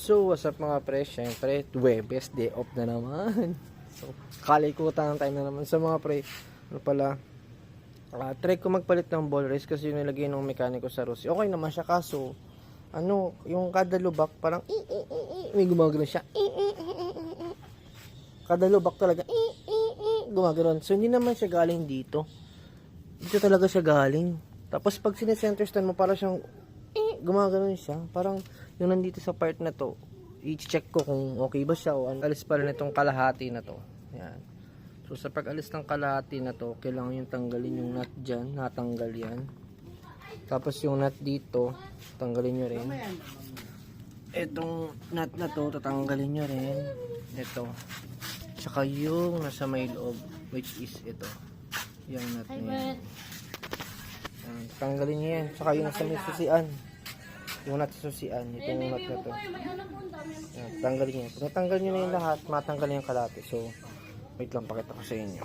So, what's up mga pre? Siyempre, Webes, day off na naman. So, kalikutan ng time na naman. So mga pre, ano pala, try ko magpalit ng ball race kasi yung nilagay ng mekaniko sa Rossi. Okay naman siya kaso, yung kada lubak, parang may gumagano siya. Kada lubak talaga, gumagano. So, hindi naman siya galing dito. Dito talaga siya galing. Tapos, pag sinesenter stand mo, parang siyang gumagano siya. Parang, yung nandito sa part na to, i-check ko kung okay ba siya o alis pa rin itong kalahati na to. Yan. So sa pag-alis ng kalahati na to, kailangan yung tanggalin yung nut dyan. Natanggal yan. Tapos yung nut dito, tanggalin nyo rin. Itong nut na to, tatanggalin nyo rin. Ito. Tsaka yung nasa may loob, which is ito. Yung nut na yan. Yan. Tanggalin nyo yan. Tsaka yung nasa may susian. Yung nut sa susian, itong nut na to. Yan, tanggalin nyo. Pag natanggal nyo na yung lahat, matanggal yung kalahati. So, wait lang, pakita ko sa inyo.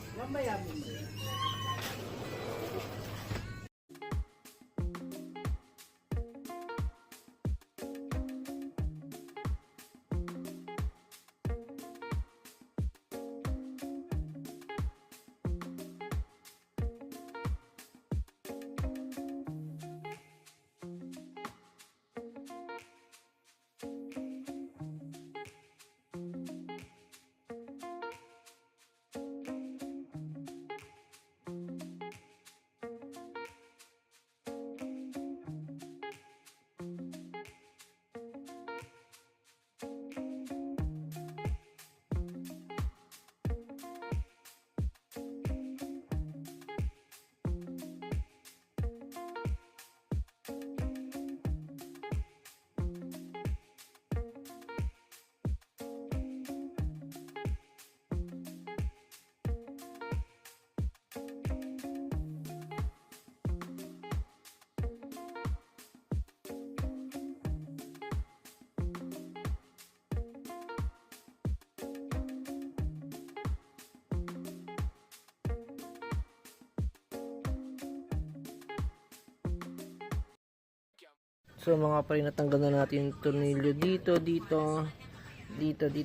So mga pre, natanggal na natin yung tornilyo dito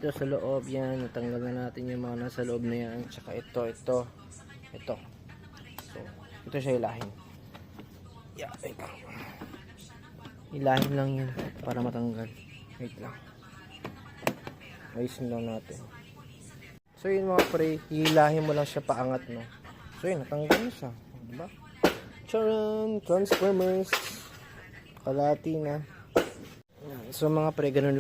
sa loob. Yan, natanggal na natin yung mga nasa loob na yan. Tsaka ito. So, ito siya ilahin. Yeah, wait lang. Ilahin lang yun para matanggal. Wait lang. Ayusin lang natin. So yun mga pre, hilahin mo lang siya paangat, no? So yun, natanggal na siya. Diba? Charan! Transformers! Kalahati na. So mga pre, ganun